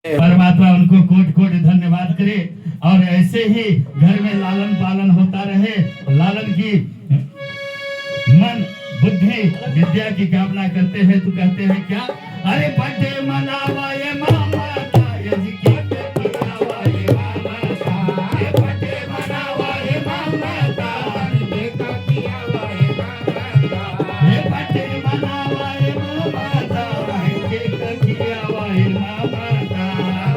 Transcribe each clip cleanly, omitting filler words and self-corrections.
परमात्मा उनको कोटि कोटि धन्यवाद करे और ऐसे ही घर में लालन पालन होता रहे। लालन की मन बुद्धि विद्या की कामना करते हैं तो कहते हैं क्या, अरे बर्थडे मनावा ये मामा का, यदि के मनावा ये मामा का, ये बर्थडे मनावा ये मामा का, ये बर्थडे मनावा ये मामा का, केक खिलावा ये मामा का,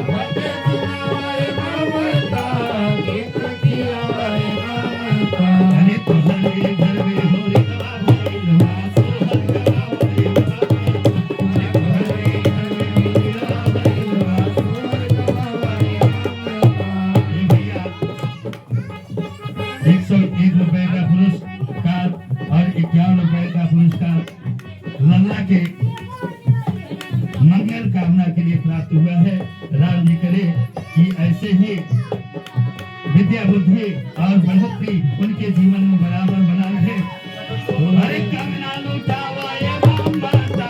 बर्थडे मनावा ये मामा का, केक खिलावा ये मामा का। अरे तुम्हारे घर में हो रे ₹101 का पुरस्कार और ₹51 का पुरस्कार लल्ला के मंगल कामना के लिए प्राप्त हुआ है। राम जी करे कि ऐसे ही विद्या बुद्धि और बढ़ोतरी उनके जीवन में बराबर बना रहे। अरे कंगना लुटावा ये माता,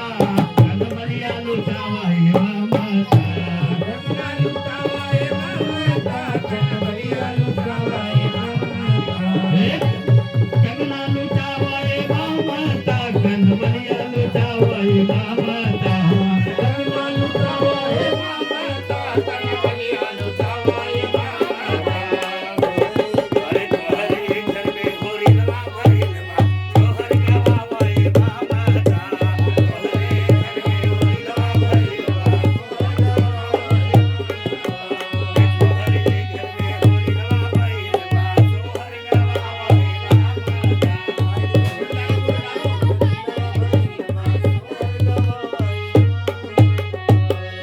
कलमरिया लुटावा ये माता, कंगना लुटावा ये माता, कलमरिया लुटावा ये माता, कंगना लुटावा ये माता, कलमरिया लुटावा ये माता, कंगना लुटावा ये माता, कलमरिया लुटावा ये माता। अरे तुम्हारे घर में हो री नवा भरी नवा, तोहर गवावा ये माता, तोहरे घर में हो री नवा भरी नवा, तोहरे घर में हो री नवा भरी नवा, तोहर गवावा ये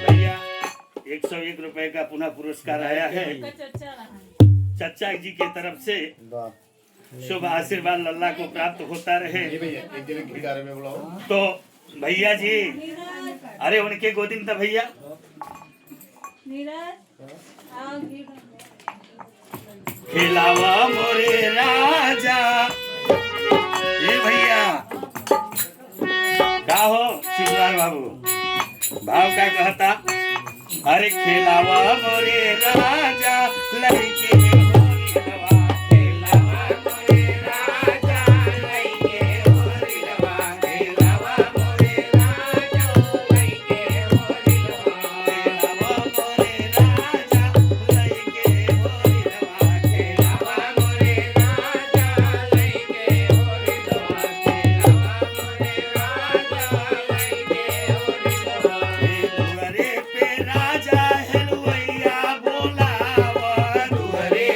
भैया ₹101 का पुनः पुरस्कार आया है चचा जी की तरफ से। शुभ आशीर्वाद लल्ला को प्राप्त होता रहे। तो भैया जी, अरे उनके गोदी में था भैया, खिलावा मोरे राजा, ये भैया का हो शिवलाल बाबू, भाव का कहता, अरे खिलावा मोरे राजा लड़के होरी नवा, खिलावा मोरे राजा लड़के होरी नवा, खिलावा मोरे राजा लड़के होरी नवा, खिलावा मोरे राजा लड़के होरी नवा, खिलावा मोरे राजा लड़के होरी नवा, खिलावा मोरे राजा लड़के होरी नवा। दुअरे पे राजा हेलवैया बोलावा, दुअरे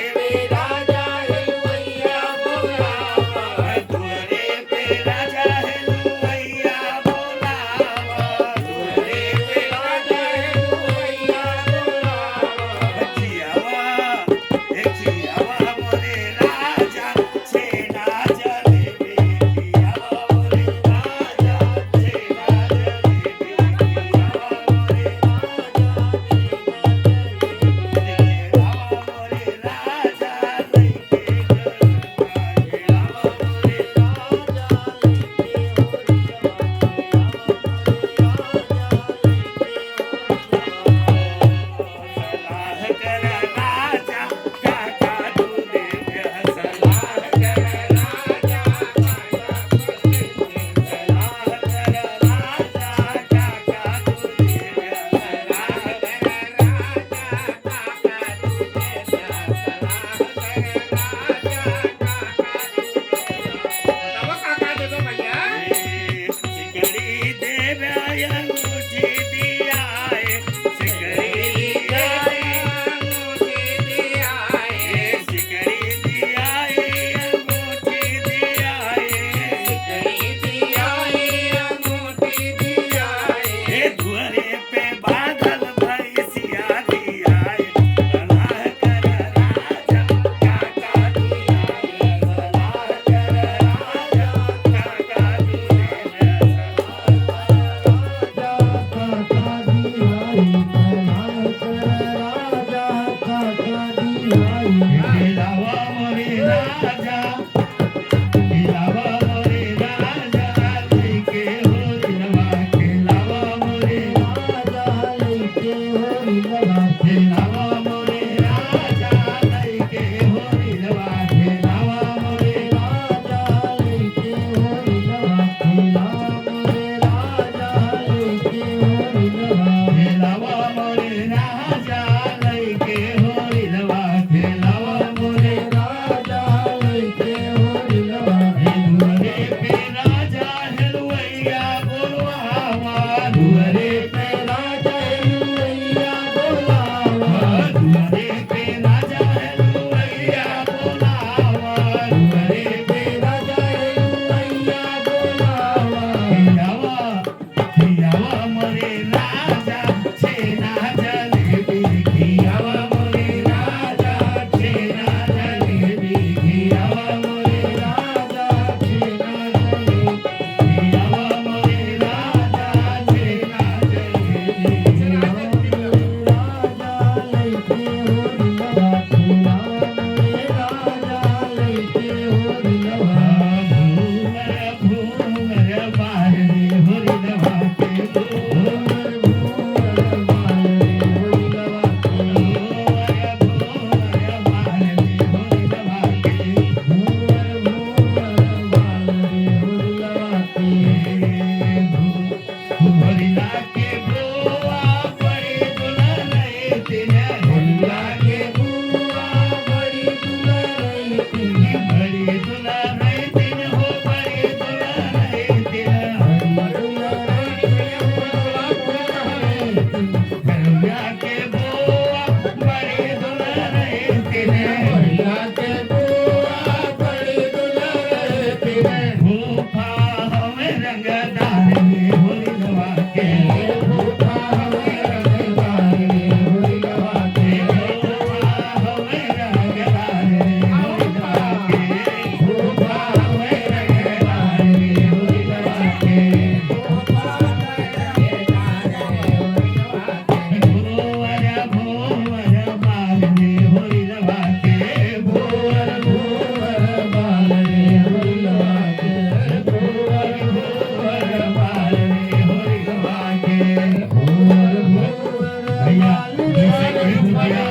रुपया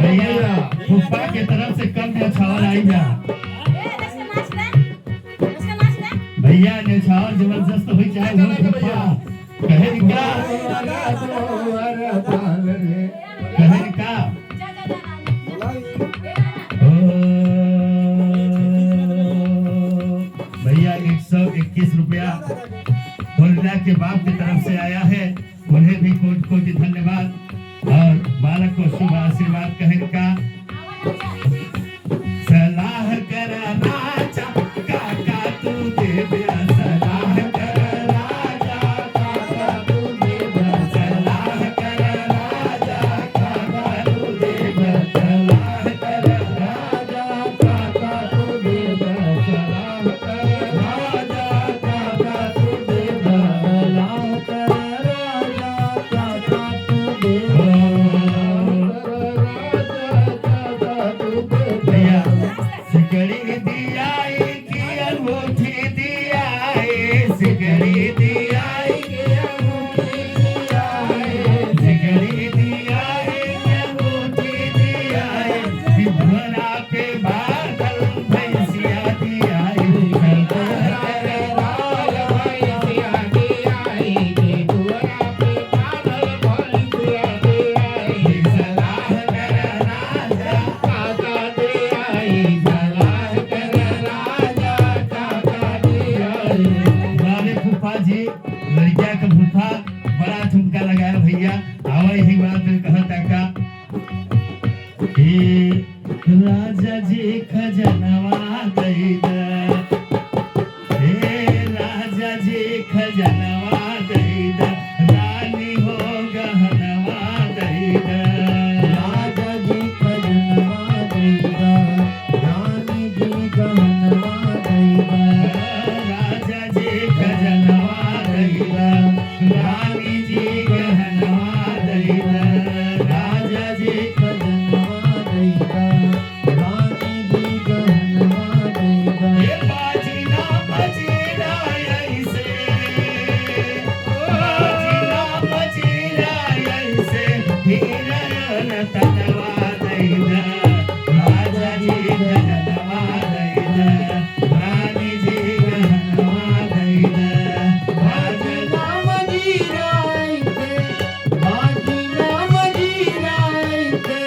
भैया फुप्पा के तरफ से कम न्यौछावर आई जा भैया न्यौछावर जबरदस्त हुई चाहे वो फुप्पा कहे क्या भैया 121 रुपया बोलना के बाप की तरफ से आया है उन्हें भी कोटि कोटि धन्यवाद और बालक को शुभ आशीर्वाद कहने का सलाह कर राजा काका तू दे दिया सलाह कर राजा काका तू दे दिया सलाह कर राजा काका तू दे दिया सलाह कर राजा काका तू दे दिया सलाह कर राजा काका तू दे दिया सलाह कर राजा काका तू दे दिया सिकड़ी दिया की अंगूठी दिया सिकड़ी दिया की अंगूठी दिया सिकड़ी दिया की अंगूठी दिया भरा पे बादल भैंसिया दिया सलाह कर राजा भैंसिया दिया भरा पे बादल भैंसिया दिया सलाह कर राजा काका दिया सलाह कर राजा काका दिया वाले फूफा जी लड़किया का फूफा बड़ा ठुमका लगाया भैया आवा यही बात कहता का राजा जी खजनवा दई दे राजा जी खजनवा दई दे रानी हो गहनवा दई दे राजा जी खजनवा दई दे रानी जी गहनवा दई दे राजा जी खजनवा दई दे रानी जी गहनवा दई दे राजा जी खजनवा दई दे रानी जी गहनवा दई दे ये बाजीना बजीना ऐसे बाजीना बजीना ऐसे हीरा तनवा दई दे राजा जी गहनवा दई दे रानी जी गहनवा दई दे बाजीना बजीना ऐसे बाजीना बजीना ऐसे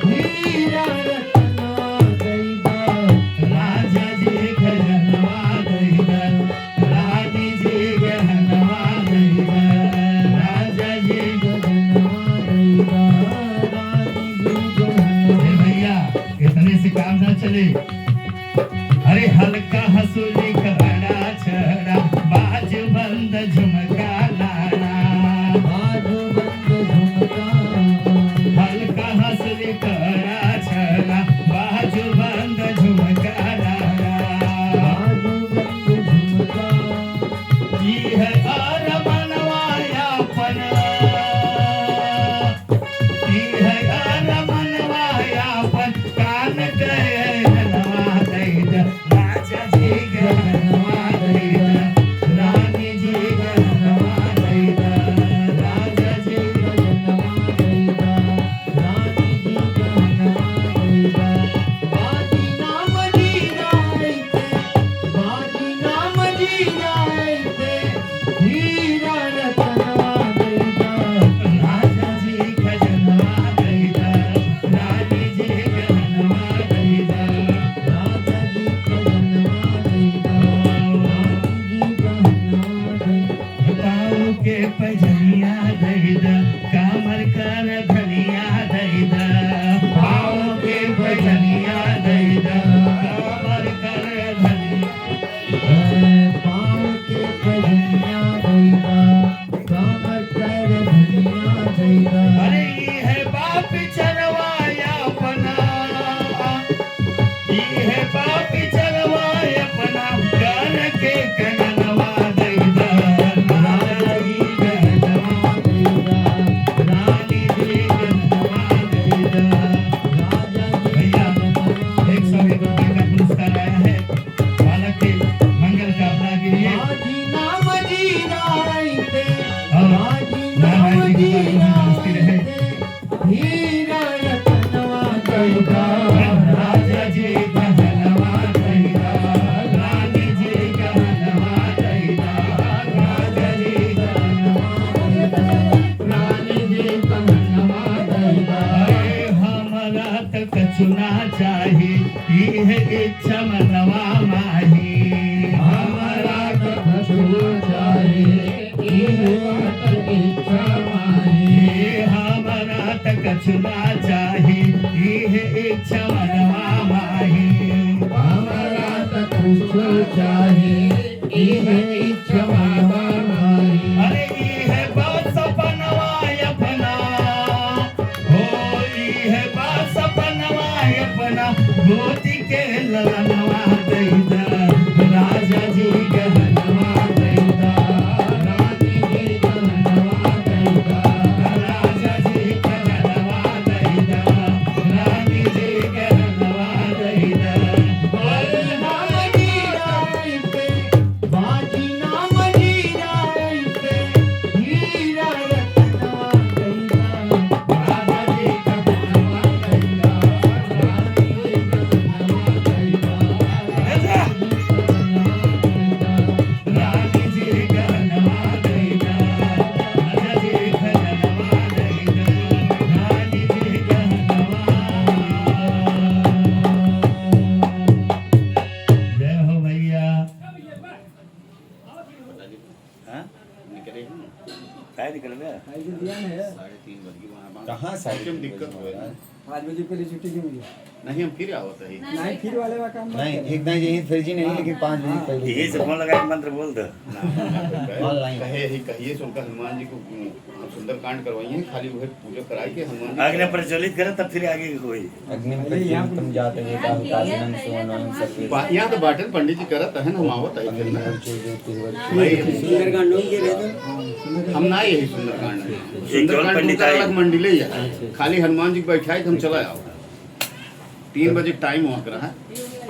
हीरा तनवा दई दे राजा जी गहनवा दई दे रानी जी गहनवा दई दे राजा जी गहनवा दई दे रानी जी गहनवा भैया इतने से काम ना चले अरे हल्का हंसुली खड़ा छड़ा बाज बंद झुमका लाड़ा बाज बंद झुमका हल्का हंसुली खड़ा छड़ा बाज बंद झुमका लाड़ा बाज बंद झुमका जी है और मनवाया पन जी है और मनवाया पन कान गए नवा दई दे राजा जी गहनवा दई दे रानी जी गहनवा दई दे राजा जी नारायण जी की नमस्ते रहे हीरा रतनवा दैदा राजा जी कहनवा दैदा रानी जी कहनवा दैदा राजा जी रानी जी कहनवा दैदा अरे हमरा तक चुना चाहे ये इच्छा मनवा माही हमारा कछु चाहे इच्छा माही हमरा तक चुना चाहे ये इच्छा मनवा माही हमारा कछु चाहे इच्छा माही अरे ये बात सपनवा अपना हो ये बात सपनवा अपना गोदी के ललनवा दैदा राजा जी कहनवा दैदा रानी जी कहनवा दैदा राजा जी कहनवा दैदा रानी जी कहनवा दैदा बाजी नाम जीराई पे बाजी नाम जीराई पे हीरा रतनवा दैदा राजा जी कहनवा दैदा रानी जी कहनवा दैदा रानी जी कहनवा दैदा राजा जी कहनवा दैदा रानी जी कहनवा जय हो भैया हाँ? निकले हैं? काय निकल गया? कहाँ साइड में दिक्कत हुआ है? 5 बजे पहले छुट्टी क्यों हुई? नहीं हम फिर आवत है नहीं फिर वाले का काम नहीं एक नहीं यही फर्जी नहीं लेकिन 5 बजे पहले यही से फोन लगा के मंत्र बोल दो ऑनलाइन। कहिए से उनका हनुमान जी को सुंदरकांड करवाइए खाली वह पूजा कराई के हनुमान जी अग्नि प्रज्वलित करे तब फिर आगे कोई अग्नि प्रज्वलितम जाते वेदा कालिनम सुवर्णम सत्य यहाँ तो बाटन पंडित जी करत है हम आवत है फिर ना सुंदरकांड लोग के रहते हम ना यही सुंदरकांड एक सुंदरकांड पंडित उनका आए। अलग मंडी ले जाए खाली हनुमान जी को बैठाए तो हम चला आओ 3 बजे टाइम वहाँ का है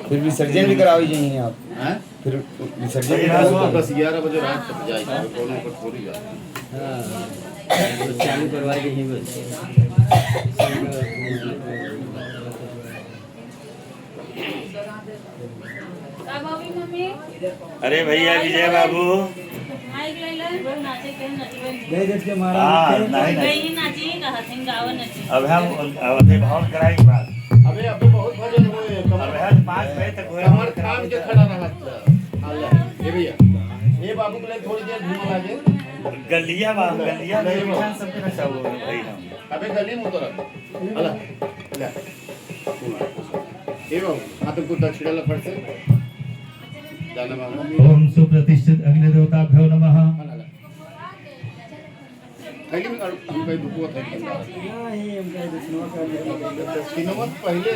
फिर विसर्जन भी कराओ जाइए आप हैं? फिर विसर्जन भी हाँ, कराओ 10-11 बजे रात तक जाएगा दोनों पर थोड़ी जाते चालू करवा के ही बस अरे भैया विजय बाबू गए जट के मारा हाँ नहीं नहीं अब हम अवधि भाव कराएंगे बात अबे अबे बहुत भजन हुए अब हम 5 बजे तक हुए कमर थाम के खड़ा रहा ये भैया ये बाबू के लिए थोड़ी देर घूम लागे गलिया में इंसान सबके नशा हो भाई हम अबे गली में उतर अला ले ये बाबू हाथ को दक्षिणा ला फट से जाना बाबू ओम सुप्रतिष्ठित अग्निदेवताभ्यो नमः कहीं हम कहीं दुखो था नहीं हम कहे दुश्मनों का तीनों मत पहले